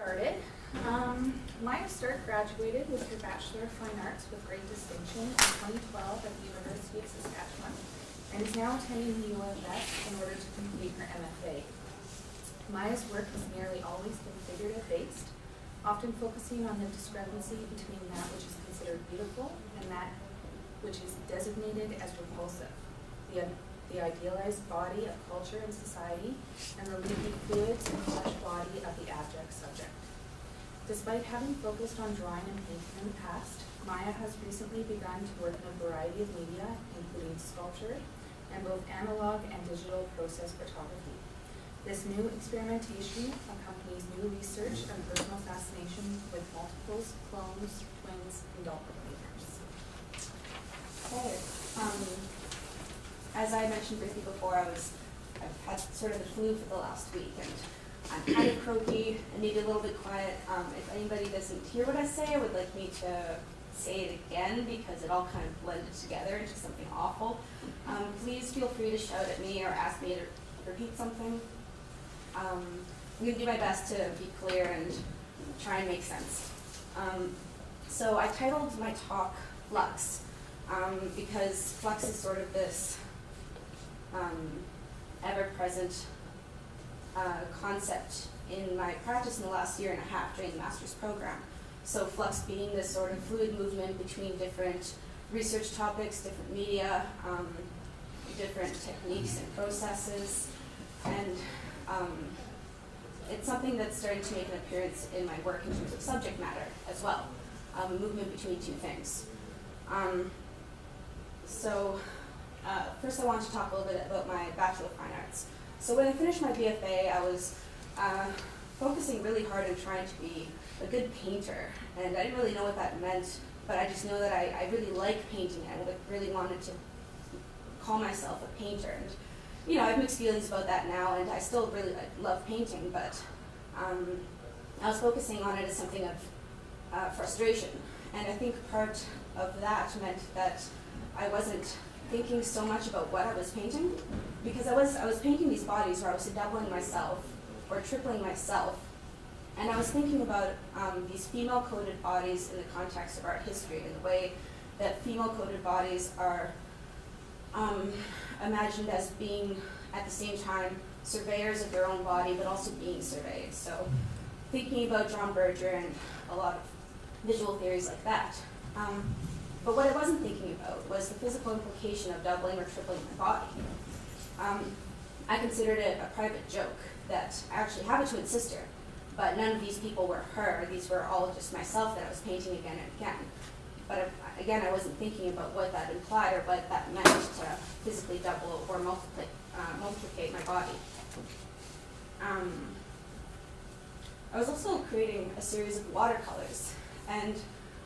Started. Maia Stark graduated with her Bachelor of Fine Arts with great distinction in 2012 at the University of Saskatchewan and is now attending the U of S in order to complete her MFA. Maia's work has nearly always been figurative based, often focusing on the discrepancy between that which is considered beautiful and that which is designated as repulsive, the idealized body of culture and society, and the leaky fluids and flesh body of the abject subject. Despite having focused on drawing and painting in the past, Maia has recently begun to work in a variety of media, including sculpture and both analog and digital process photography. This new experimentation accompanies new research and personal fascination with multiples, clones, twins, and doppelgangers. Okay. As I mentioned briefly before, I've had sort of the flu for the last week, and I'm kind of croaky and maybe a little bit quiet. If anybody doesn't hear what I say, I would like me to say it again because it all kind of blended together into something awful. Please feel free to shout at me or ask me to repeat something. I'm going to do my best to be clear and try and make sense. So I titled my talk Flux, because flux is sort of this ever-present concept in my practice in the last year and a half during the master's program. So flux being this sort of fluid movement between different research topics, different media, different techniques and processes, and it's something that's starting to make an appearance in my work in terms of subject matter as well, movement between two things. First I want to talk a little bit about my Bachelor of Fine Arts. So when I finished my BFA, I was focusing really hard on trying to be a good painter, and I didn't really know what that meant, but I just know that I really like painting. I really wanted to call myself a painter, and you know, I have mixed feelings about that now, and I still really love painting, but I was focusing on it as something of frustration, and I think part of that meant that I wasn't thinking so much about what I was painting, because I was painting these bodies where I was doubling myself or tripling myself, and I was thinking about these female-coded bodies in the context of art history and the way that female-coded bodies are imagined as being at the same time surveyors of their own body but also being surveyed. So thinking about John Berger and a lot of visual theories like that. But what I wasn't thinking about was the physical implication of doubling or tripling my body. I considered it a private joke that I actually have a twin sister, but none of these people were her. These were all just myself that I was painting again and again. But again, I wasn't thinking about what that implied or what that meant to physically double or multiplicate my body. I was also creating a series of watercolors, and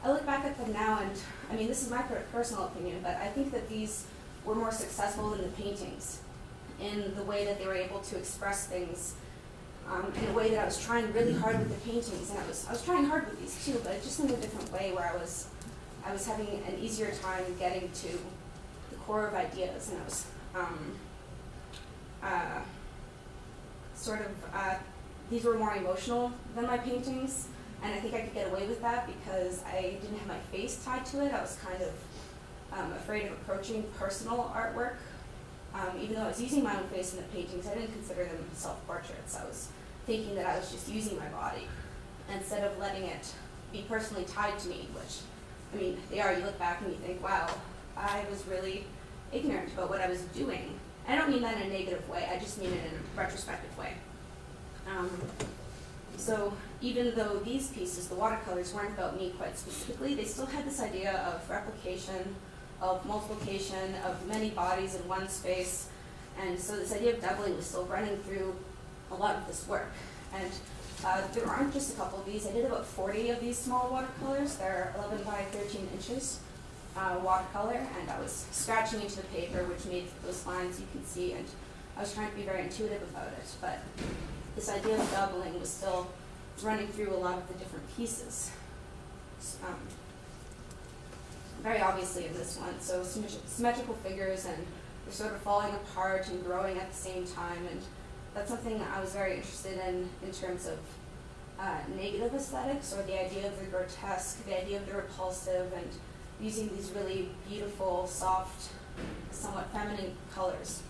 I look back at them now, and I mean, this is my personal opinion, but I think that these were more successful than the paintings in the way that they were able to express things in a way that I was trying really hard with the paintings, and I was trying hard with these too, but just in a different way where I was having an easier time getting to the core of ideas, and I was these were more emotional than my paintings, and I think I could get away with that because I didn't have my face tied to it. I was kind of afraid of approaching personal artwork. Even though I was using my own face in the paintings, I didn't consider them self-portraits. I was thinking that I was just using my body instead of letting it be personally tied to me, which, I mean, they are. You look back and you think, wow, I was really ignorant about what I was doing. And I don't mean that in a negative way. I just mean it in a retrospective way. So even though these pieces, the watercolors, weren't about me quite specifically, they still had this idea of replication, of multiplication, of many bodies in one space. And so this idea of doubling was still running through a lot of this work. And there aren't just a couple of these. I did about 40 of these small watercolors. They're 11 by 13 inches watercolor, and I was scratching into the paper, which made those lines you can see, and I was trying to be very intuitive about it. But this idea of doubling was still running through a lot of the different pieces. Very obviously in this one, so symmetrical figures, and they're sort of falling apart and growing at the same time, and that's something I was very interested in terms of negative aesthetics, or the idea of the grotesque, the idea of the repulsive, and using these really beautiful, soft, somewhat feminine colors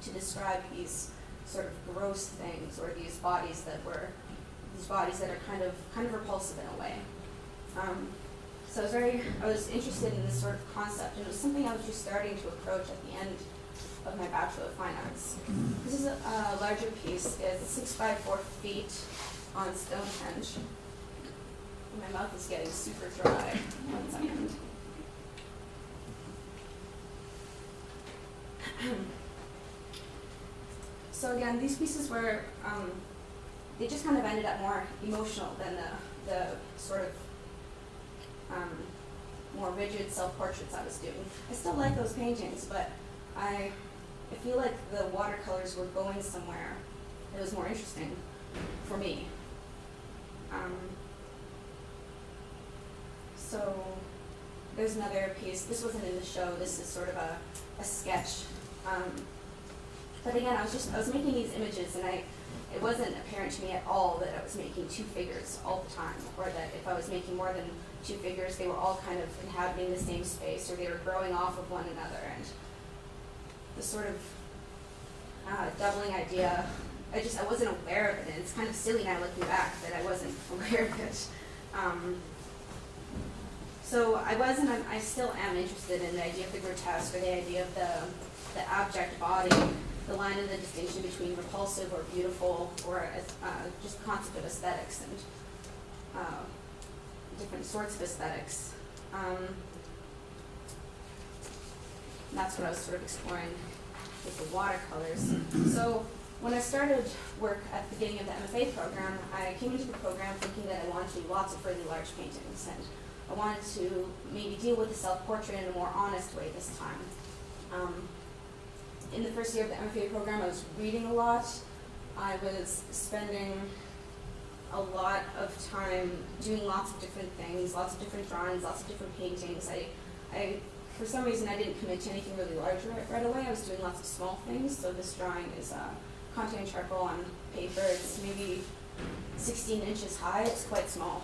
to describe these sort of gross things, or these bodies that are kind of repulsive in a way. So I was interested in this sort of concept, and it was something I was just starting to approach at the end of my Bachelor of Fine Arts. This is a larger piece. It's 6 by 4 feet on Stonehenge. My mouth is getting super dry. 1 second. So again, these pieces were, they just kind of ended up more emotional than the sort of more rigid self-portraits I was doing. I still like those paintings, but I feel like the watercolors were going somewhere that was more interesting for me. So there's another piece. This wasn't in the show. This is sort of a sketch. But again, I was making these images, and it wasn't apparent to me at all that I was making two figures all the time, or that if I was making more than two figures, they were all kind of inhabiting the same space, or they were growing off of one another. And the sort of doubling idea, I wasn't aware of it, and it's kind of silly now looking back that I wasn't aware of it. So I still am interested in the idea of the grotesque, or the idea of the abject body, the line of the distinction between repulsive or beautiful, or just the concept of aesthetics and different sorts of aesthetics. That's what I was sort of exploring with the watercolors. So when I started work at the beginning of the MFA program, I came into the program thinking that I wanted to do lots of really large paintings, and I wanted to maybe deal with the self-portrait in a more honest way this time. In the first year of the MFA program, I was reading a lot. I was spending a lot of time doing lots of different things, lots of different drawings, lots of different paintings. I for some reason, I didn't commit to anything really large right away. I was doing lots of small things. So this drawing is contouring charcoal on paper. It's maybe 16 inches high. It's quite small.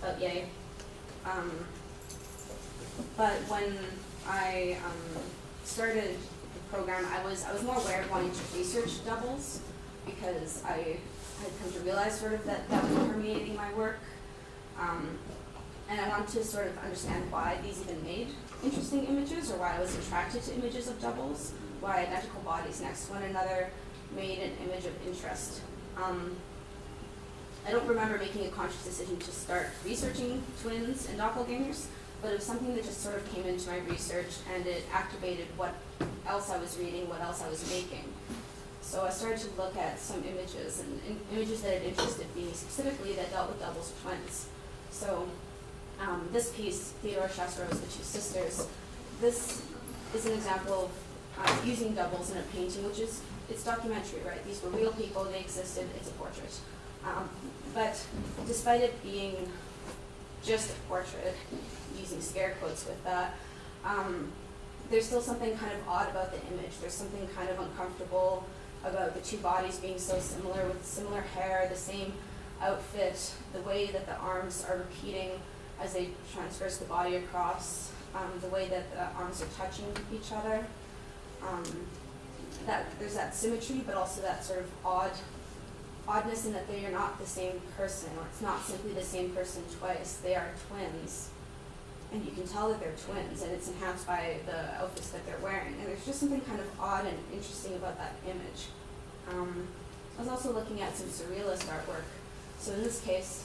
But yay. But when I started the program, I was more aware of wanting to research doubles, because I had come to realize sort of that was permeating my work. And I wanted to sort of understand why these even made interesting images, or why I was attracted to images of doubles, why identical bodies next to one another made an image of interest. I don't remember making a conscious decision to start researching twins and doppelgangers, but it was something that just sort of came into my research, and it activated what else I was reading, what else I was making. So I started to look at some images, and images that had interested me specifically that dealt with doubles or twins. So this piece, Theodore Chassereau's The Two Sisters, this is an example of using doubles in a painting, it's documentary, right? These were real people, they existed, it's a portrait. But despite it being just a portrait, using scare quotes with that, there's still something kind of odd about the image. There's something kind of uncomfortable about the two bodies being so similar, with similar hair, the same outfit, the way that the arms are repeating as they transverse the body across, the way that the arms are touching each other. That there's that symmetry, but also that sort of oddness in that they are not the same person, or it's not simply the same person twice. They are twins, and you can tell that they're twins, and it's enhanced by the outfits that they're wearing. And there's just something kind of odd and interesting about that image. I was also looking at some surrealist artwork. So in this case,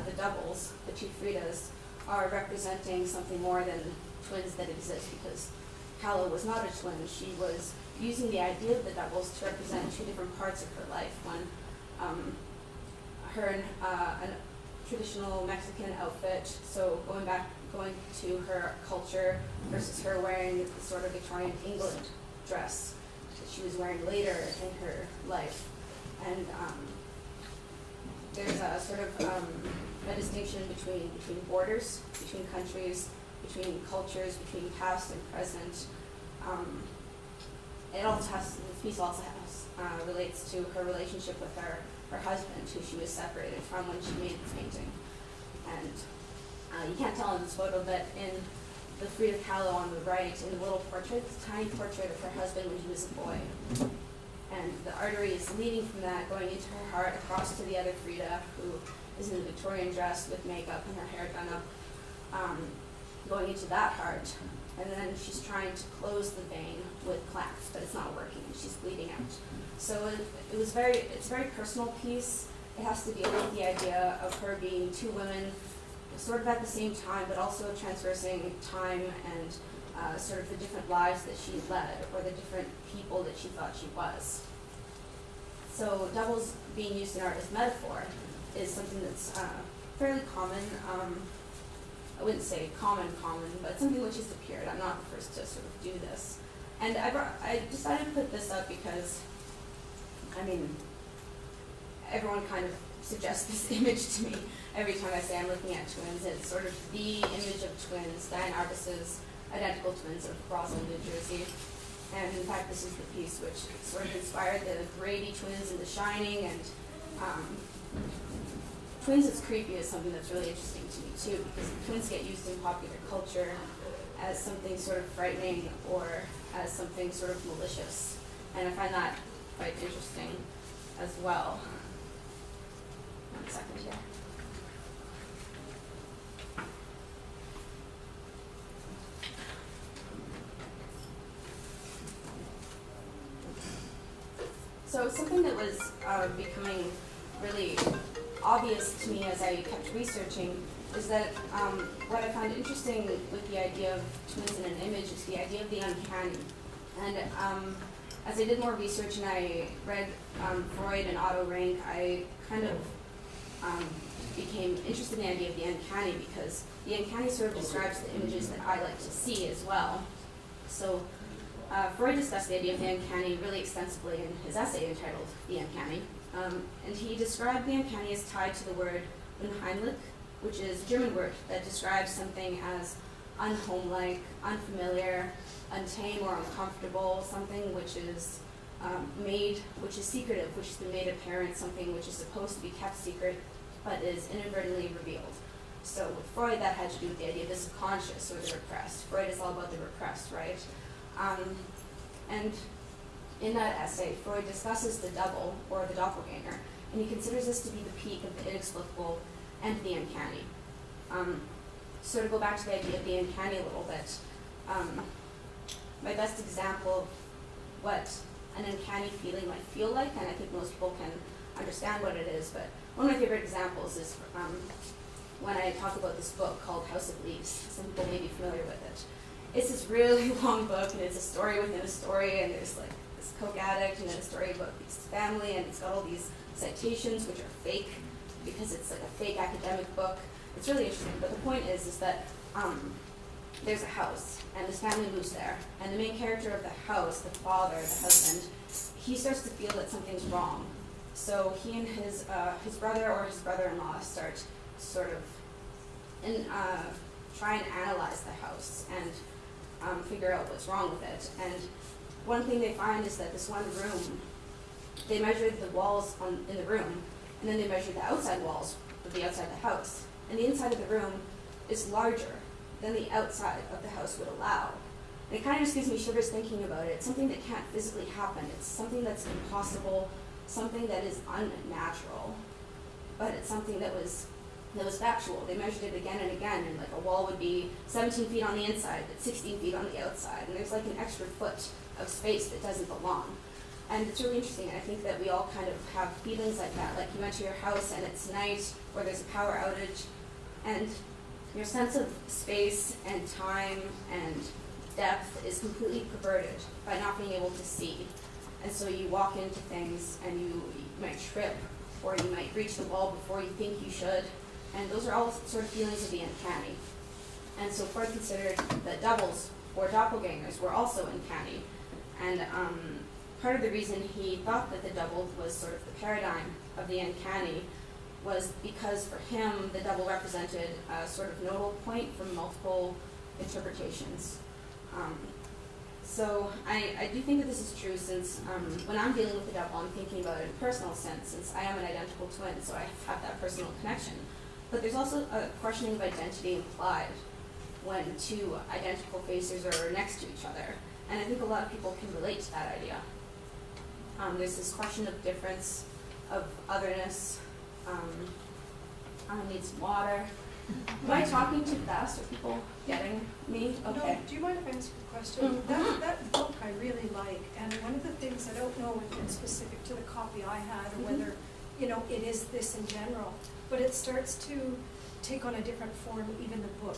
the doubles, the two Fridas, are representing something more than twins that exist, because Calla was not a twin. She was using the idea of the doubles to represent two different parts of her life. One, her in a traditional Mexican outfit, so going to her culture, versus her wearing the sort of Victorian England dress that she was wearing later in her life. And there's a sort of a distinction between borders, between countries, between cultures, between past and present. this piece also relates to her relationship with her husband, who she was separated from when she made the painting. And you can't tell in this photo, but in the Frida Kahlo on the right, in the little portrait, it's a tiny portrait of her husband when he was a boy. And the artery is leading from that, going into her heart, across to the other Frida, who is in a Victorian dress with makeup and her hair done up, going into that heart. And then she's trying to close the vein with clamps, but it's not working. She's bleeding out. So it's a very personal piece. It has to deal with the idea of her being two women, sort of at the same time, but also transversing time and sort of the different lives that she led, or the different people that she thought she was. So doubles being used in art as metaphor is something that's fairly common. I wouldn't say common, but something which has appeared. I'm not the first to sort of do this. And I decided to put this up because, I mean, everyone kind of suggests this image to me every time I say I'm looking at twins. It's sort of the image of twins, Diane Arbus's identical twins of Roslyn, New Jersey. And in fact, this is the piece which sort of inspired the Grady twins in The Shining. And twins as creepy is something that's really interesting to me too, because twins get used in popular culture as something sort of frightening or as something sort of malicious. And I find that quite interesting as well. 1 second here. So something that was becoming really obvious to me as I kept researching is that what I found interesting with the idea of twins in an image is the idea of the uncanny. And as I did more research and I read Freud and Otto Rank, I kind of became interested in the idea of the uncanny, because the uncanny sort of describes the images that I like to see as well. So Freud discussed the idea of the uncanny really extensively in his essay entitled The Uncanny. And he described the uncanny as tied to the word unheimlich, which is a German word that describes something as unhomelike, unfamiliar, untame or uncomfortable, something which is which is secretive, which has been made apparent, something which is supposed to be kept secret, but is inadvertently revealed. So with Freud, that had to do with the idea of the subconscious or the repressed. Freud is all about the repressed, right? And in that essay, Freud discusses the double, or the doppelganger, and he considers this to be the peak of the inexplicable and the uncanny. So to go back to the idea of the uncanny a little bit, my best example of what an uncanny feeling might feel like, and I think most people can understand what it is, but one of my favorite examples is when I talk about this book called House of Leaves. Some people may be familiar with it. It's this really long book, and it's a story within a story, and there's like this coke addict, and then a story about his family, and it's got all these citations which are fake, because it's like a fake academic book. It's really interesting, but the point is that there's a house, and this family moves there, and the main character of the house, the father, the husband, he starts to feel that something's wrong. So he and his brother or his brother-in-law start sort of try and analyze the house and figure out what's wrong with it. And one thing they find is that this one room, they measured the walls in the room, and then they measured the outside walls of the outside of the house. And the inside of the room is larger than the outside of the house would allow. And it kind of just gives me shivers thinking about it. It's something that can't physically happen. It's something that's impossible, something that is unnatural, but it's something that was factual. They measured it again and again, and like a wall would be 17 feet on the inside, but 16 feet on the outside, and there's like an extra foot of space that doesn't belong. And it's really interesting. I think that we all kind of have feelings like that, like you enter your house and it's night, or there's a power outage, and your sense of space and time and depth is completely perverted by not being able to see. And so you walk into things and you might trip, or you might reach the wall before you think you should. And those are all sort of feelings of the uncanny. And so Freud considered that doubles or doppelgangers were also uncanny. And part of the reason he thought that the double was sort of the paradigm of the uncanny was because for him, the double represented a sort of nodal point for multiple interpretations. So I do think that this is true since when I'm dealing with the devil, I'm thinking about it in a personal sense since I am an identical twin, so I have that personal connection. But there's also a questioning of identity implied when two identical faces are next to each other. And I think a lot of people can relate to that idea. There's this question of difference, of otherness. I need some water. Am I talking too fast? Are people getting me? Okay. No, do you mind if I ask a question? That book I really like, and one of the things, I don't know if it's specific to the copy I had or whether, it is this in general, but it starts to take on a different form, even the book.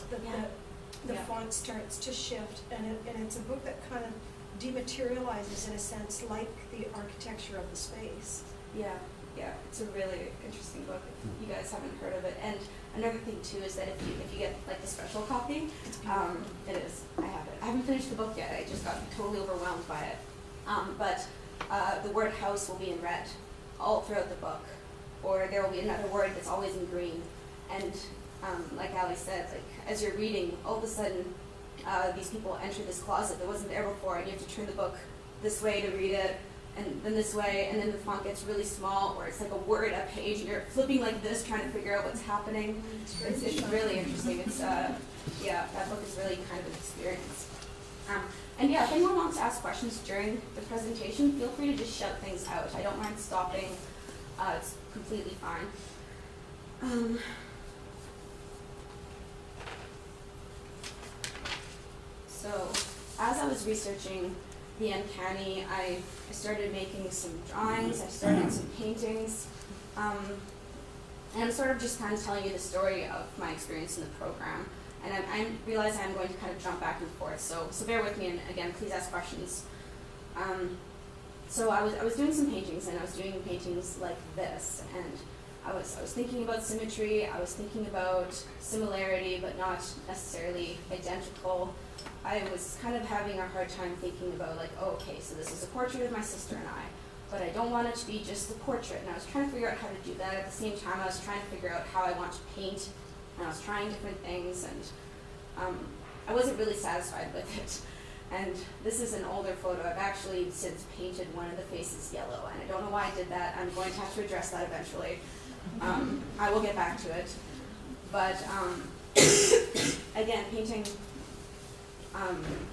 The font starts to shift, and it's a book that kind of dematerializes in a sense, like the architecture of the space. Yeah, it's a really interesting book if you guys haven't heard of it. And another thing too is that if you get like the special copy, it is. I have it. I haven't finished the book yet. I just got totally overwhelmed by it. But the word house will be in red all throughout the book, or there will be another word that's always in green. And like Ali said, like as you're reading, all of a sudden these people enter this closet that wasn't there before, and you have to turn the book this way to read it, and then this way, and then the font gets really small, or it's like a word a page, and you're flipping like this, trying to figure out what's happening. It's really interesting. It's that book is really kind of an experience. And yeah, if anyone wants to ask questions during the presentation, feel free to just shout things out. I don't mind stopping. It's completely fine. So, as I was researching the uncanny, I started making some drawings, I started some paintings, and I'm sort of just kind of telling you the story of my experience in the program. And I realize I'm going to kind of jump back and forth, so bear with me, and again, please ask questions. So I was doing some paintings, and I was doing paintings like this, and I was thinking about symmetry, I was thinking about similarity, but not necessarily identical. I was kind of having a hard time thinking about like, oh, okay, so this is a portrait of my sister and I, but I don't want it to be just the portrait. And I was trying to figure out how to do that. At the same time, I was trying to figure out how I want to paint, and I was trying different things, and I wasn't really satisfied with it. And this is an older photo. I've actually since painted one of the faces yellow, and I don't know why I did that. I'm going to have to address that eventually. I will get back to it. But again, painting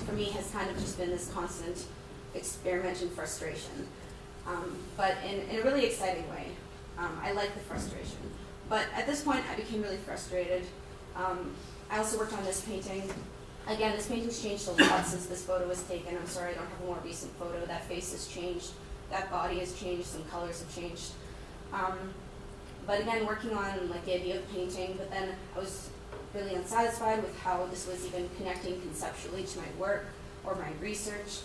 for me has kind of just been this constant experiment in frustration, but in a really exciting way. I like the frustration, but at this point I became really frustrated. I also worked on this painting. Again, this painting's changed a lot since this photo was taken. I'm sorry I don't have a more recent photo. That face has changed, that body has changed, some colors have changed. But again, working on like the idea of painting, but then I was really unsatisfied with how this was even connecting conceptually to my work or my research.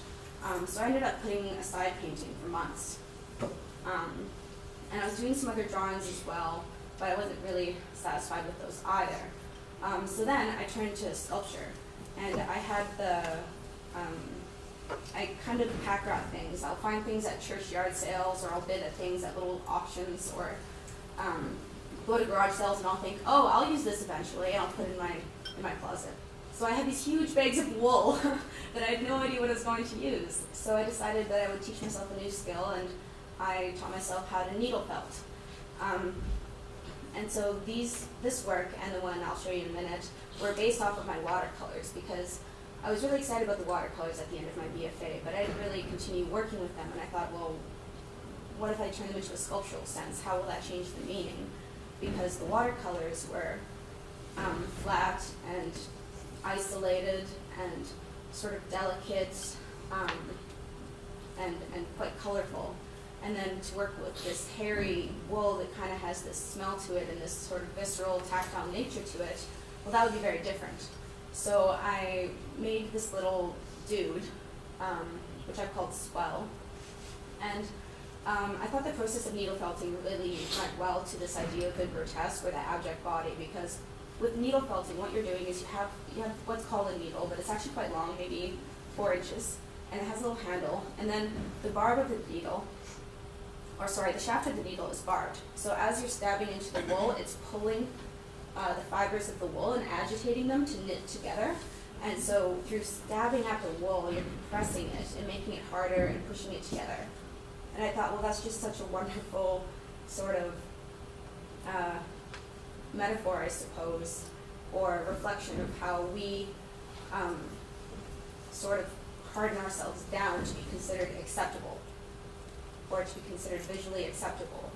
So I ended up putting aside painting for months. And I was doing some other drawings as well, but I wasn't really satisfied with those either. So then I turned to sculpture, and I had I kind of pack rat things. I'll find things at church yard sales, or I'll bid at things at little auctions, or go to garage sales, and I'll think, oh, I'll use this eventually, and I'll put it in my closet. So I had these huge bags of wool that I had no idea what I was going to use. So I decided that I would teach myself a new skill, and I taught myself how to needle felt. And so this work and the one I'll show you in a minute were based off of my watercolors, because I was really excited about the watercolors at the end of my BFA, but I didn't really continue working with them, and I thought, well, what if I turn them into a sculptural sense? How will that change the meaning? Because the watercolors were flat and isolated and sort of delicate and quite colorful. And then to work with this hairy wool that kind of has this smell to it and this sort of visceral, tactile nature to it, well, that would be very different. So I made this little dude, which I've called Swell. And I thought the process of needle felting really went well to this idea of the grotesque or the abject body, because with needle felting, what you're doing is you have what's called a needle, but it's actually quite long, maybe 4 inches, and it has a little handle, and then the barb of the needle, the shaft of the needle is barbed. So as you're stabbing into the wool, it's pulling the fibers of the wool and agitating them to knit together, And so through stabbing at the wool, you're compressing it and making it harder and pushing it together. And I thought, well, that's just such a wonderful sort of metaphor, I suppose, or reflection of how we sort of harden ourselves down to be considered acceptable, or to be considered visually acceptable.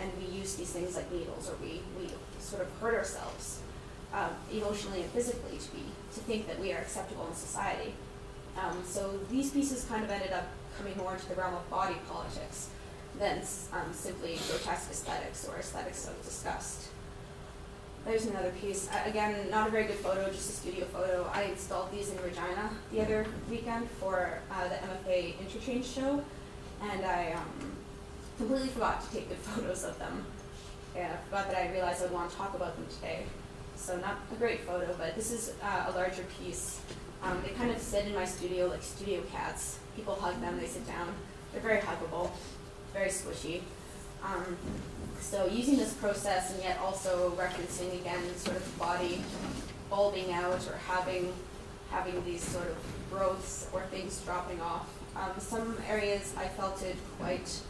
And we use these things like needles, or we sort of hurt ourselves emotionally and physically to think that we are acceptable in society. So these pieces kind of ended up coming more into the realm of body politics than simply grotesque aesthetics or aesthetics of disgust. There's another piece. Again, not a very good photo, just a studio photo. I installed these in Regina the other weekend for the MFA interchange show, and I completely forgot to take good photos of them. Yeah, I forgot that I realized I would want to talk about them today. So not a great photo, but this is a larger piece. They kind of sit in my studio like studio cats. People hug them, they sit down. They're very huggable, very squishy. So using this process and yet also referencing again sort of the body bulbing out or having these sort of growths or things dropping off. Some areas I felt it quite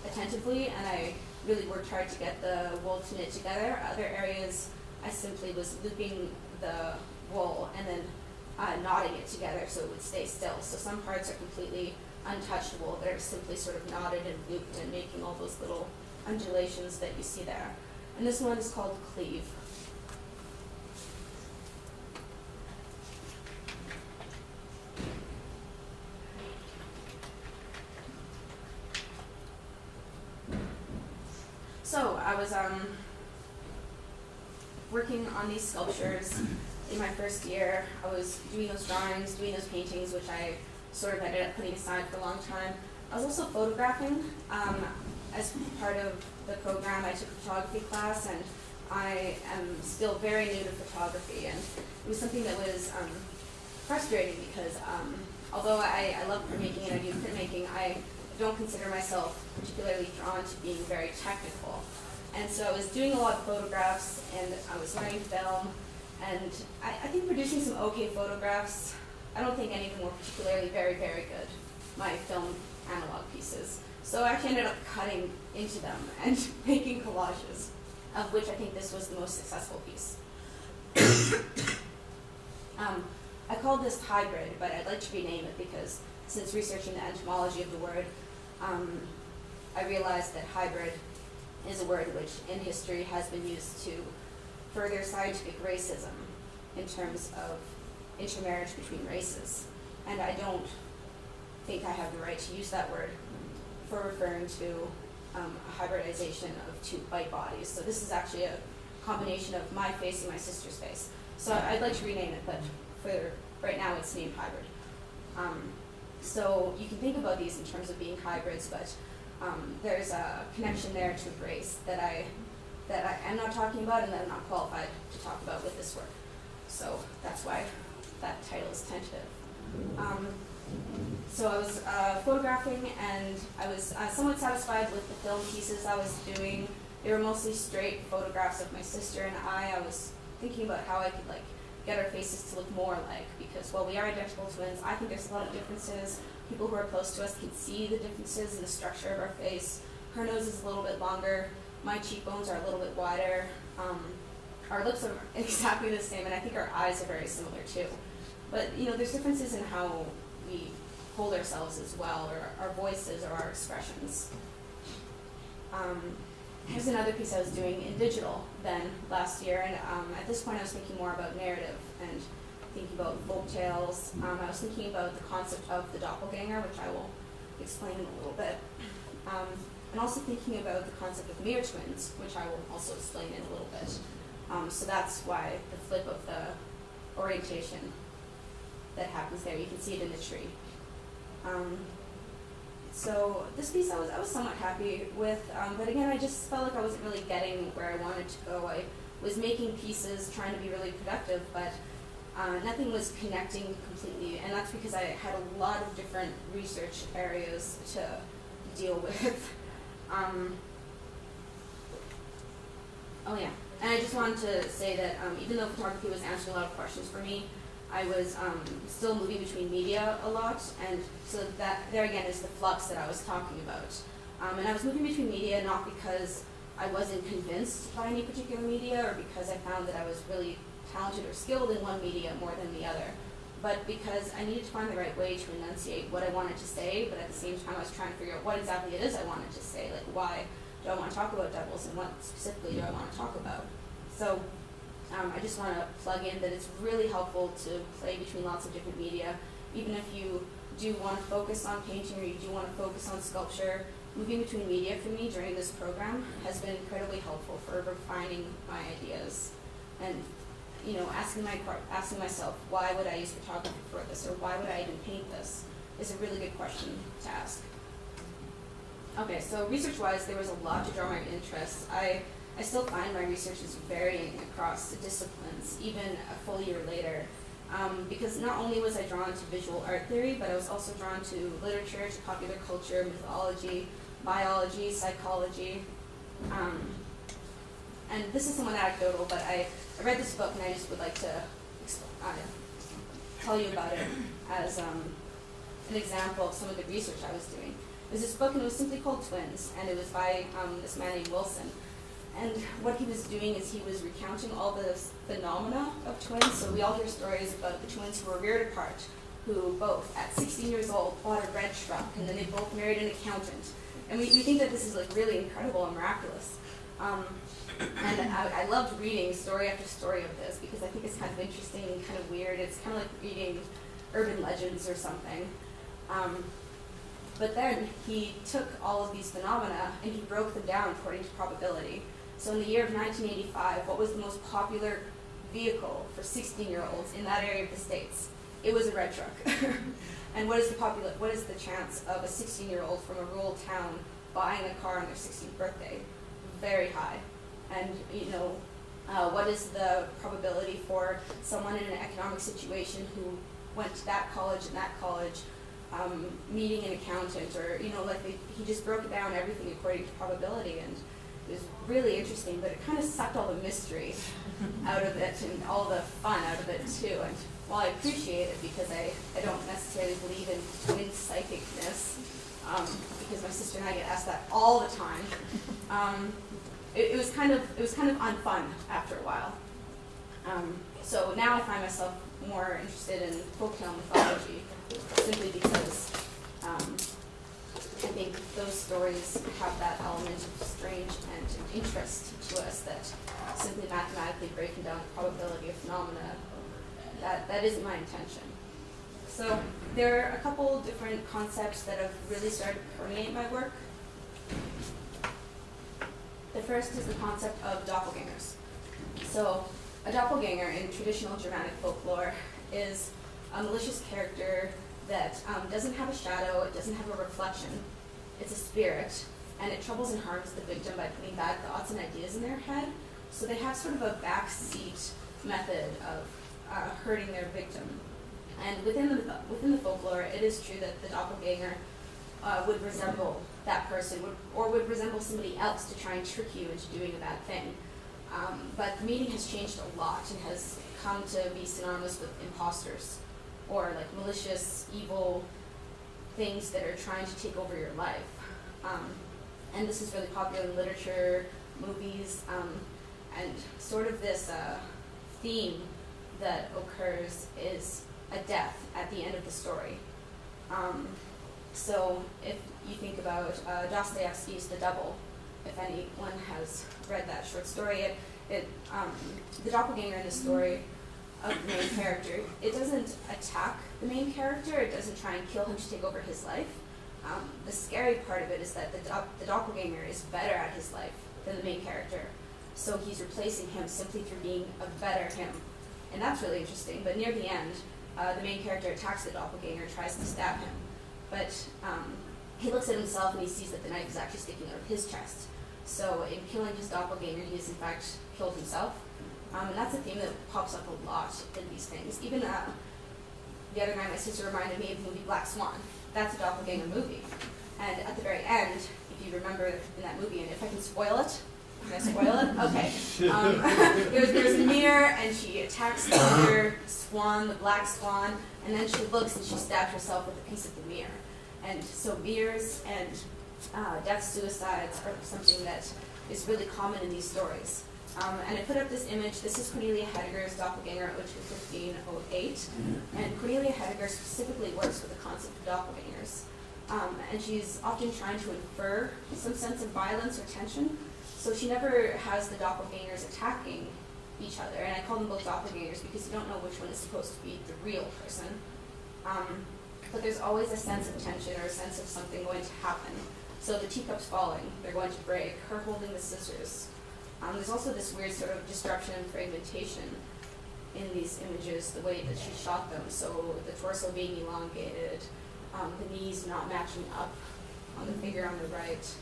attentively, and I really worked hard to get the wool to knit together. Other areas I simply was looping the wool and then knotting it together so it would stay still. So some parts are completely untouchable, that are simply sort of knotted and looped and making all those little undulations that you see there. And this one is called Cleave. So I was working on these sculptures in my first year. I was doing those drawings, doing those paintings, which I sort of ended up putting aside for a long time. I was also photographing. As part of the program, I took a photography class, and I am still very new to photography, and it was something that was frustrating because although I love printmaking and I do printmaking, I don't consider myself particularly drawn to being very technical. And so I was doing a lot of photographs, and I was learning film, and I think producing some okay photographs. I don't think any of them were particularly very, very good, my film analog pieces. So I actually ended up cutting into them and making collages, of which I think this was the most successful piece. I called this hybrid, but I'd like to rename it because since researching the etymology of the word, I realized that hybrid is a word which in history has been used to further scientific racism in terms of intermarriage between races. And I don't think I have the right to use that word for referring to a hybridization of two white bodies. So this is actually a combination of my face and my sister's face. So I'd like to rename it, but for right now it's named hybrid. So you can think about these in terms of being hybrids, but there's a connection there to race that I am not talking about and that I'm not qualified to talk about with this work. So that's why that title is tentative. So I was photographing, and I was somewhat satisfied with the film pieces I was doing. They were mostly straight photographs of my sister and I was thinking about how I could get our faces to look more alike, because while we are identical twins, I think there's a lot of differences. People who are close to us can see the differences in the structure of our face. Her nose is a little bit longer. My cheekbones are a little bit wider. Our lips are exactly the same, and I think our eyes are very similar too. But there's differences in how we hold ourselves as well, or our voices or our expressions. Here's another piece I was doing in digital then last year, and at this point I was thinking more about narrative and thinking about folk tales. I was thinking about the concept of the doppelganger, which I will explain in a little bit. And also thinking about the concept of mirror twins, which I will also explain in a little bit. So that's why the flip of the orientation that happens there, you can see it in the tree. So this piece I was somewhat happy with, but again I just felt like I wasn't really getting where I wanted to go. I was making pieces, trying to be really productive, but nothing was connecting completely, and that's because I had a lot of different research areas to deal with. Oh yeah, and I just wanted to say that even though photography was answering a lot of questions for me, I was still moving between media a lot, and so that there again is the flux that I was talking about. And I was moving between media not because I wasn't convinced by any particular media or because I found that I was really talented or skilled in one media more than the other, but because I needed to find the right way to enunciate what I wanted to say, but at the same time I was trying to figure out what exactly it is I wanted to say, like why do I want to talk about devils and what specifically do I want to talk about. So I just want to plug in that it's really helpful to play between lots of different media, even if you do want to focus on painting or you do want to focus on sculpture. Moving between media for me during this program has been incredibly helpful for refining my ideas and, you know, asking myself, why would I use photography for this, or why would I even paint this, is a really good question to ask. Okay, so research-wise, there was a lot to draw my interest. I still find my research is varying across the disciplines, even a full year later, because not only was I drawn to visual art theory, but I was also drawn to literature, to popular culture, mythology, biology, psychology, and this is somewhat anecdotal, but I read this book and I just would like to tell you about it as an example of some of the research I was doing. It was this book and it was simply called Twins, and it was by this man named Wilson. And what he was doing is he was recounting all the phenomena of twins. So we all hear stories about the twins who were reared apart, who both at 16 years old bought a red truck, and then they both married an accountant. And we think that this is like really incredible and miraculous. And I loved reading story after story of this because I think it's kind of interesting and kind of weird. It's kind of like reading urban legends or something. But then he took all of these phenomena and he broke them down according to probability. So in the year of 1985, what was the most popular vehicle for 16-year-olds in that area of the States? It was a red truck. And what is the chance of a 16-year-old from a rural town buying a car on their 16th birthday? Very high. And you know, what is the probability for someone in an economic situation who went to that college and that college, meeting an accountant, or you know, like he just broke down everything according to probability, and it was really interesting. But it kind of sucked all the mystery out of it and all the fun out of it too. And while I appreciate it because I don't necessarily believe in twin psychicness, because my sister and I get asked that all the time. It was kind of unfun after a while. So now I find myself more interested in folktale mythology, simply because I think those stories have that element of strange and interest to us that simply mathematically breaking down the probability of phenomena, that isn't my intention. So there are a couple different concepts that have really started to permeate my work. The first is the concept of doppelgangers. So a doppelganger in traditional Germanic folklore is a malicious character that doesn't have a shadow, it doesn't have a reflection, it's a spirit, and it troubles and harms the victim by putting bad thoughts and ideas in their head. So they have sort of a backseat method of hurting their victim. And within the folklore, it is true that the doppelganger would resemble that person, would resemble somebody else to try and trick you into doing a bad thing. But the meaning has changed a lot and has come to be synonymous with imposters, or like malicious, evil things that are trying to take over your life. And this is really popular in literature, movies, and sort of this theme that occurs is a death at the end of the story. So if you think about Dostoevsky's The Double, if anyone has read that short story, the doppelganger in the story of the main character, it doesn't attack the main character, it doesn't try and kill him to take over his life. The scary part of it is that the doppelganger is better at his life than the main character. So he's replacing him simply through being a better him. And that's really interesting, but near the end, the main character attacks the doppelganger, tries to stab him. But he looks at himself and he sees that the knife is actually sticking out of his chest. So in killing his doppelganger, he has in fact killed himself. And that's a theme that pops up a lot in these things. Even the other night, my sister reminded me of the movie Black Swan. That's a doppelganger movie. And at the very end, if you remember in that movie, and if I can spoil it, Can I spoil it? Okay. There's a mirror, and she attacks the other swan, the black swan, and then she looks and she stabs herself with a piece of the mirror. And so mirrors and death suicides are something that is really common in these stories. And I put up this image. This is Cornelia Heidegger's doppelganger, which was 1508. And Cornelia Heidegger specifically works with the concept of doppelgangers. And she's often trying to infer some sense of violence or tension. So she never has the doppelgangers attacking each other. And I call them both doppelgangers because you don't know which one is supposed to be the real person. But there's always a sense of tension or a sense of something going to happen. So the teacup's falling, they're going to break, her holding the scissors. There's also this weird sort of disruption and fragmentation in these images, the way that she shot them. So the torso being elongated, the knees not matching up on the figure on the right.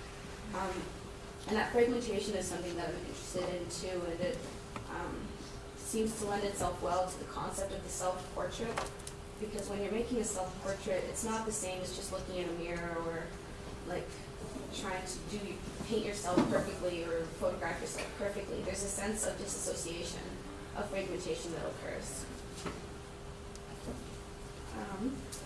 And that fragmentation is something that I'm interested in too, and it seems to lend itself well to the concept of the self-portrait, because when you're making a self-portrait, it's not the same as just looking in a mirror or like trying to paint yourself perfectly or photograph yourself perfectly. There's a sense of disassociation, of fragmentation that occurs.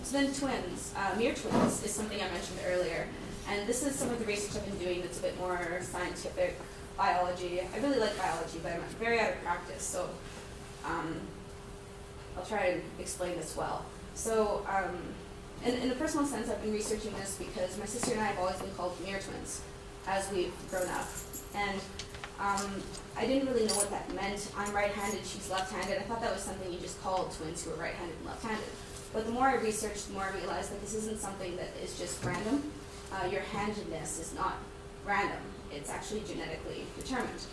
So then twins, mere twins is something I mentioned earlier, and this is some of the research I've been doing that's a bit more scientific biology. I really like biology, but I'm very out of practice, so I'll try and explain this well. So in a personal sense, I've been researching this because my sister and I have always been called mere twins as we've grown up. And I didn't really know what that meant. I'm right-handed, she's left-handed. I thought that was something you just called twins who were right-handed and left-handed. But the more I researched, the more I realized that this isn't something that is just random. Your handedness is not random. It's actually genetically determined.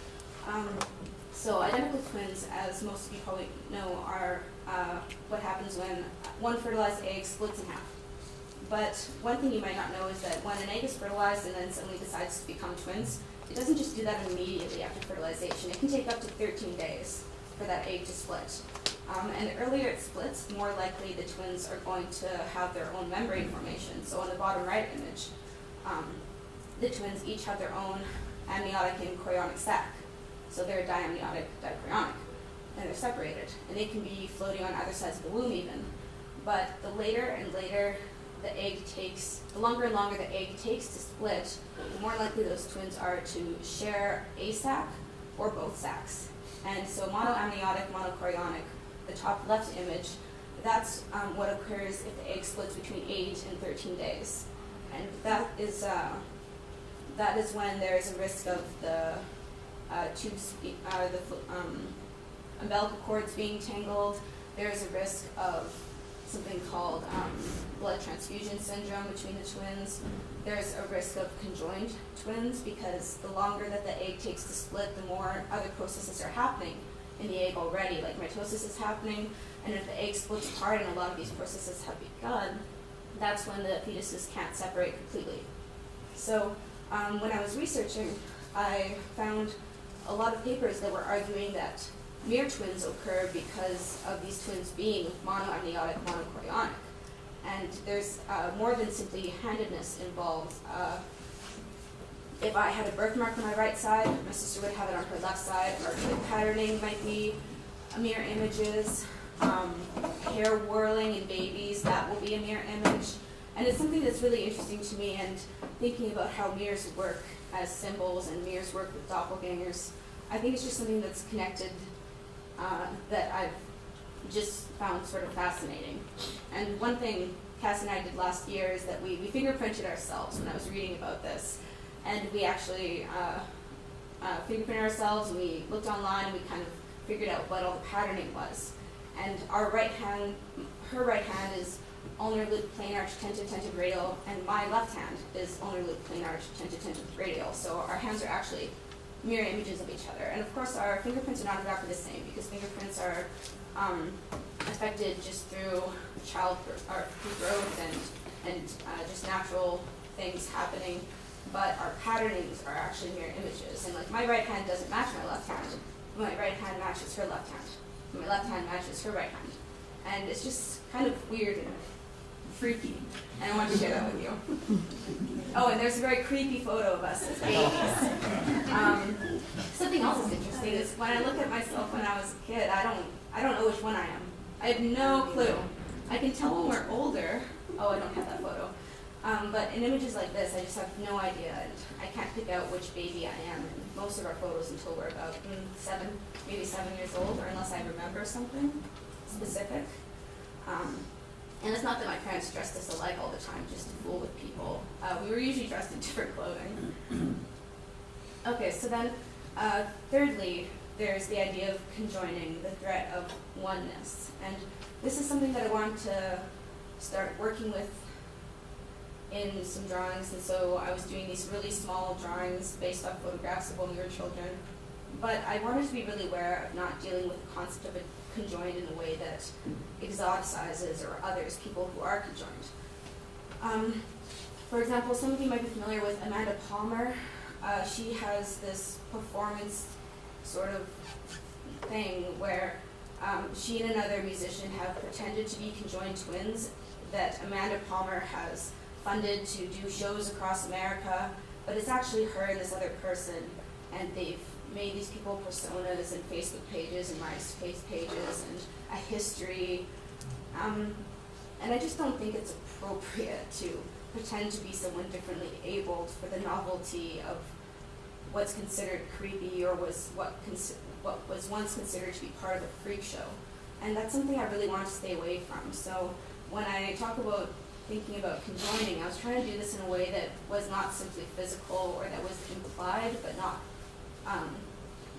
So identical twins, as most of you probably know, are what happens when one fertilized egg splits in half. But one thing you might not know is that when an egg is fertilized and then suddenly decides to become twins, it doesn't just do that immediately after fertilization. It can take up to 13 days for that egg to split. And the earlier it splits, the more likely the twins are going to have their own membrane formation. So on the bottom right image, the twins each have their own amniotic and chorionic sac. So they're diamniotic, dichorionic, and they're separated. And they can be floating on either sides of the womb even. But the later and later the egg takes, the longer and longer the egg takes to split, the more likely those twins are to share a sac or both sacs. And so monoamniotic, monochorionic, the top left image, that's what occurs if the egg splits between 8 and 13 days. And that is when there is a risk of the umbilical cords being tangled. There is a risk of something called blood transfusion syndrome between the twins. There's a risk of conjoined twins because the longer that the egg takes to split, the more other processes are happening in the egg already, like mitosis is happening, and if the egg splits apart and a lot of these processes have begun, that's when the fetuses can't separate completely. So when I was researching, I found a lot of papers that were arguing that mere twins occur because of these twins being monoamniotic, monochorionic. And there's more than simply handedness involved. If I had a birthmark on my right side, my sister would have it on her left side. Our twin patterning might be mirror images. Hair whirling in babies, that will be a mirror image. And it's something that's really interesting to me, and thinking about how mirrors work as symbols and mirrors work with doppelgangers. I think it's just something that's connected that I've just found sort of fascinating. And one thing Cass and I did last year is that we fingerprinted ourselves when I was reading about this. And we actually fingerprinted ourselves, and we looked online, and we kind of figured out what all the patterning was. And our right hand, her right hand is ulnar loop, plain arch, tented radial, and my left hand is ulnar loop, plain arch, tented radial. So our hands are actually mirror images of each other. And of course our fingerprints are not exactly the same because fingerprints are affected just through childbirth, or through growth and just natural things happening. But our patternings are actually mirror images. And like my right hand doesn't match my left hand. My right hand matches her left hand. My left hand matches her right hand. And it's just kind of weird and freaky, and I wanted to share that with you. Oh, and there's a very creepy photo of us as babies. Something else that's interesting is when I look at myself when I was a kid, I don't know which one I am. I have no clue. I can tell when we're older. Oh, I don't have that photo. But in images like this, I just have no idea, and I can't pick out which baby I am in most of our photos until we're about 7 years old, or unless I remember something specific. And it's not that my parents dressed us alike all the time, just to fool with people. We were usually dressed in different clothing. Okay, so then, thirdly, there's the idea of conjoining, the threat of oneness. And this is something that I want to start working with in some drawings, and so I was doing these really small drawings based off photographs of when we were children. But I wanted to be really aware of not dealing with the concept of it conjoined in a way that exoticizes or others people who are conjoined. For example, some of you might be familiar with Amanda Palmer. She has this performance sort of thing where she and another musician have pretended to be conjoined twins that Amanda Palmer has funded to do shows across America, but it's actually her and this other person, and they've made these people personas and Facebook pages and MySpace pages and a history. And I just don't think it's appropriate to pretend to be someone differently abled for the novelty of what's considered creepy or was what was once considered to be part of a freak show. And that's something I really want to stay away from. So when I talk about thinking about conjoining, I was trying to do this in a way that was not simply physical or that was implied but not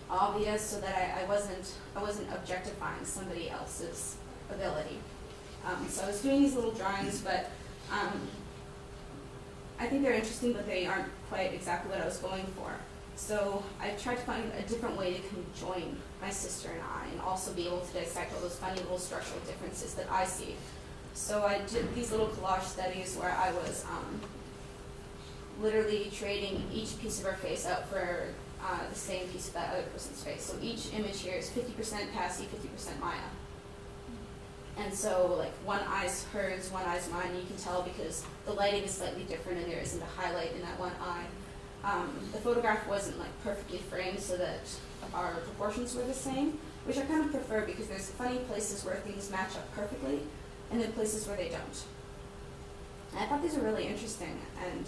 obvious, so that I wasn't objectifying somebody else's ability. So I was doing these little drawings, but I think they're interesting, but they aren't quite exactly what I was going for. So I tried to find a different way to conjoin my sister and I, and also be able to dissect all those funny little structural differences that I see. So I did these little collage studies where I was literally trading each piece of her face out for the same piece of that other person's face. So each image here is 50% Cassie, 50% Maia. And so like one eye's hers, one eye's mine, you can tell because the lighting is slightly different and there isn't a highlight in that one eye. The photograph wasn't like perfectly framed so that our proportions were the same, which I kind of prefer because there's funny places where things match up perfectly and then places where they don't. And I thought these were really interesting and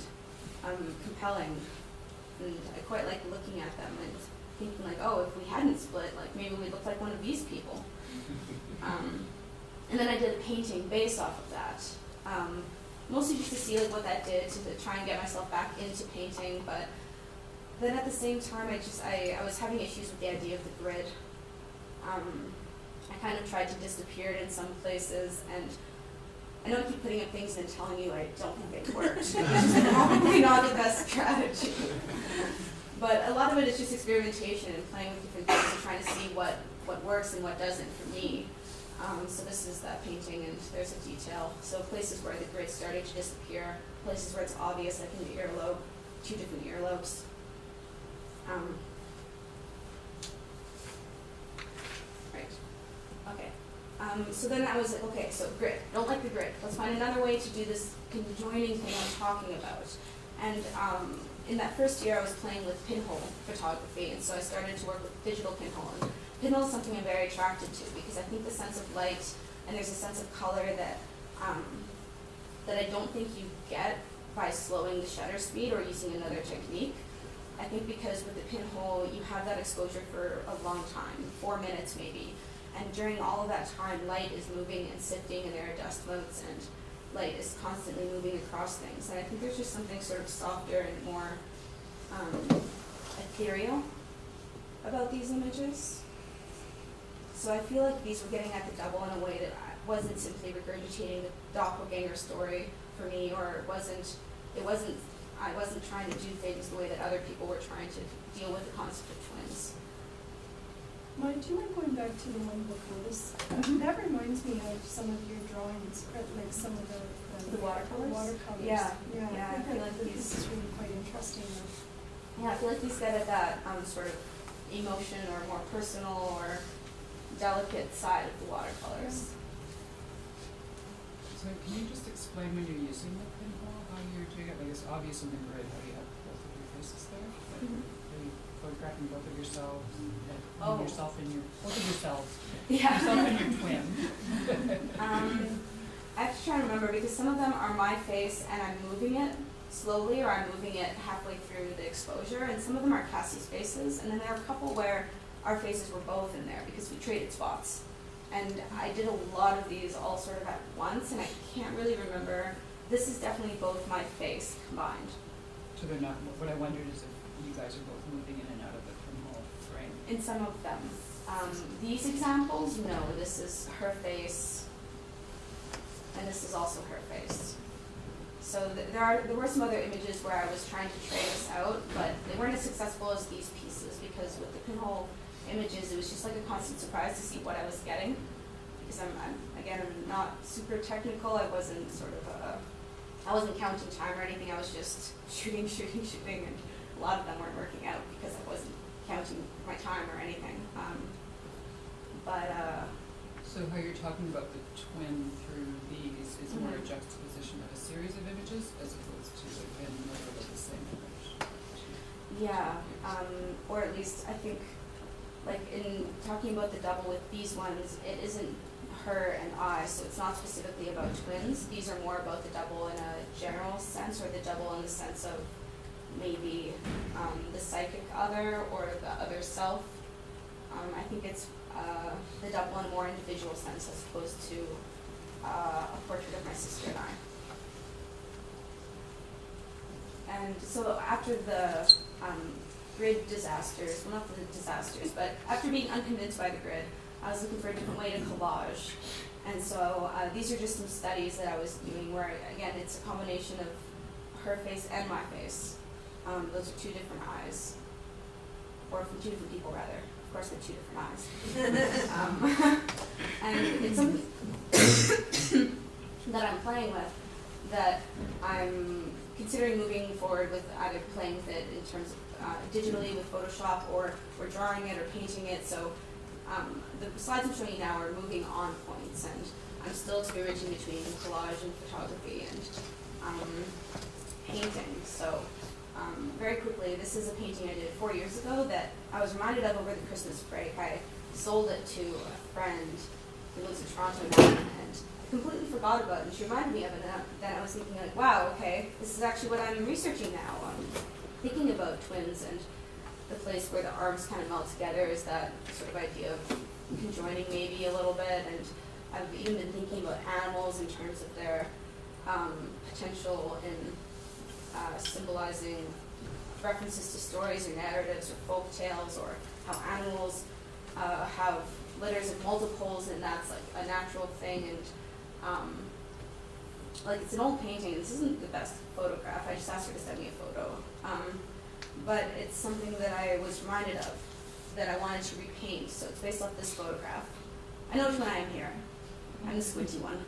compelling, and I quite like looking at them and thinking like, oh, if we hadn't split, like maybe we'd look like one of these people. And then I did a painting based off of that, mostly just to see like what that did, to try and get myself back into painting. But then at the same time, I was having issues with the idea of the grid. I kind of tried to disappear it in some places, and I know I keep putting up things and telling you I don't think they worked. It's probably not the best strategy. But a lot of it is just experimentation and playing with different things and trying to see what works and what doesn't for me. So this is that painting, and there's a detail. So places where the grid's starting to disappear, places where it's obvious, like in the earlobe, 2 different earlobes. Right. Okay. So then I was like, okay, so grid. Don't like the grid. Let's find another way to do this conjoining thing I'm talking about. And in that first year, I was playing with pinhole photography, and so I started to work with digital pinhole. And pinhole is something I'm very attracted to because I think the sense of light and there's a sense of color that that I don't think you get by slowing the shutter speed or using another technique. I think because with the pinhole, you have that exposure for a long time, 4 minutes maybe. And during all of that time, light is moving and sifting, and there are dust motes, and light is constantly moving across things. And I think there's just something sort of softer and more ethereal about these images. So I feel like these were getting at the double in a way that wasn't simply regurgitating the doppelganger story for me, or I wasn't trying to do things the way that other people were trying to deal with the concept of twins. Maya, do you mind going back to the one before this? That reminds me of some of your drawings, like some of the watercolors? Watercolors. Yeah. I I feel like this is really quite interesting. Yeah, I feel like these get at that sort of emotion or more personal or delicate side of the watercolors. So can you just explain when you're using the pinhole, how you're doing it? Like it's obvious in the grid how you have both of your faces there. But are you photographing both of yourselves and yourself and both of yourselves? Yeah. Yourself and your twin. I have to try and remember because some of them are my face and I'm moving it slowly or I'm moving it halfway through the exposure, and some of them are Cassie's faces, and then there are a couple where our faces were both in there because we traded spots. And I did a lot of these all sort of at once, and I can't really remember. This is definitely both my face combined. So they're not, what I wondered is if you guys are both moving in and out of the pinhole frame. In some of them. These examples, no, this is her face, and this is also her face. So there were some other images where I was trying to tray this out, but they weren't as successful as these pieces because with the pinhole images, it was just like a constant surprise to see what I was getting. Because I'm not super technical. I wasn't I wasn't counting time or anything. I was just shooting, and a lot of them weren't working out because I wasn't counting my time or anything. So how you're talking about the twin through these is more a juxtaposition of a series of images as opposed to again another of the same image. Yeah, or at least I think, like in talking about the double with these ones, it isn't her and I, so it's not specifically about twins. These are more about the double in a general sense, or the double in the sense of maybe the psychic other or the other self. I think it's the double in a more individual sense as opposed to a portrait of my sister and I. And so after the grid disasters, well not the disasters, but after being unconvinced by the grid, I was looking for a different way to collage. And so these are just some studies that I was doing where, again, it's a combination of her face and my face. Those are two different eyes, or from two different people rather. Of course, with two different eyes. And it's something that I'm playing with that I'm considering moving forward with, either playing with it in terms of digitally with Photoshop or drawing it or painting it. So the slides I'm showing you now are moving on points, and I'm still experimenting between collage and photography and painting. So very quickly, this is a painting I did 4 years ago that I was reminded of over the Christmas break. I sold it to a friend who lives in Toronto now, and I completely forgot about it, and she reminded me of it, and then I was thinking like, wow, okay, this is actually what I'm researching now. Thinking about twins and the place where the arms kind of melt together is that sort of idea of conjoining maybe a little bit, and I've even been thinking about animals in terms of their potential in symbolizing references to stories or narratives or folk tales, or how animals have litters of multiples, and that's like a natural thing. And like it's an old painting. This isn't the best photograph. I just asked her to send me a photo. But it's something that I was reminded of that I wanted to repaint. So it's based off this photograph. I know which one I am here. I'm the squinty one.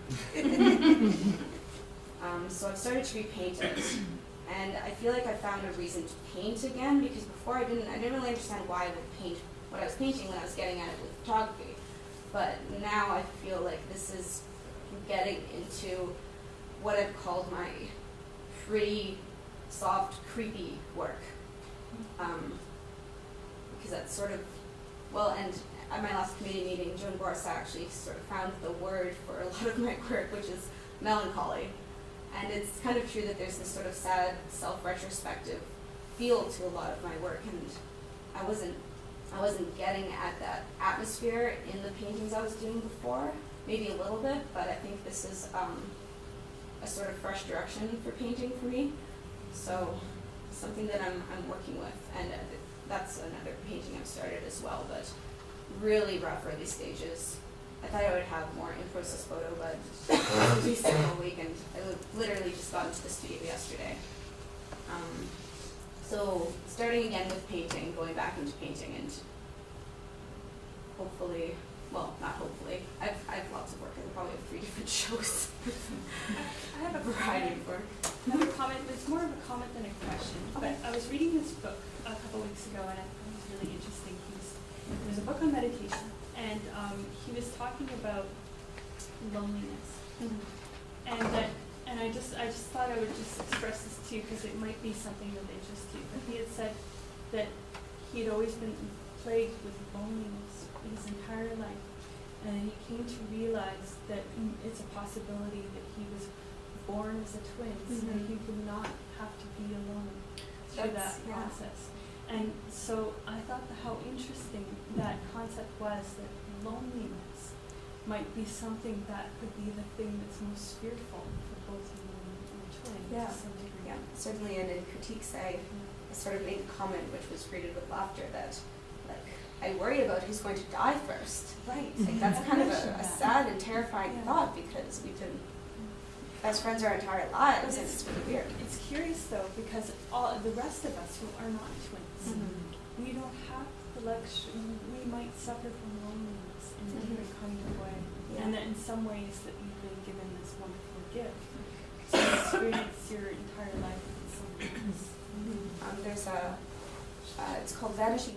So I've started to repaint it. And I feel like I found a reason to paint again, because before I didn't really understand why I would paint what I was painting when I was getting at it with photography. But now I feel like this is getting into what I've called my pretty soft, creepy work. Because that's sort of, well, and at my last committee meeting, Joan Boris actually sort of found the word for a lot of my work, which is melancholy. And it's kind of true that there's this sort of sad, self-retrospective feel to a lot of my work, and I wasn't getting at that atmosphere in the paintings I was doing before, maybe a little bit, but I think this is a sort of fresh direction for painting for me. So something that I'm working with, and that's another painting I've started as well, but really rough early stages. I thought I would have more in-process photo, but it was recent all week, and I literally just got into the studio yesterday. So starting again with painting, going back into painting, and hopefully, well, not hopefully, I have lots of work. I probably have 3 different shows. I have a variety of work. I have a comment. It's more of a comment than a question. Okay. But I was reading this book a couple weeks ago, and I thought it was really interesting. It was a book on meditation, and he was talking about loneliness. Mm-hmm. And I just thought I would just express this to you because it might be something of interest to you. But he had said that he had always been plagued with loneliness his entire life, and he came to realize that it's a possibility that he was born as a twin, so that he would not have to be alone through that process. And so I thought how interesting that concept was, that loneliness might be something that could be the thing that's most fearful for both you and your twin to some degree. Yeah, certainly. And in critiques, I sort of made a comment which was greeted with laughter that, like, I worry about who's going to die first. Right. Like, that's kind of a sad and terrifying thought, because we've been best friends our entire lives, and it's really weird. It's curious though, because all the rest of us who are not twins, we don't have the luxury. We might suffer from loneliness in a different kind of way, and that in some ways that you've been given this wonderful gift to experience your entire life in some ways. There's it's called Vanishing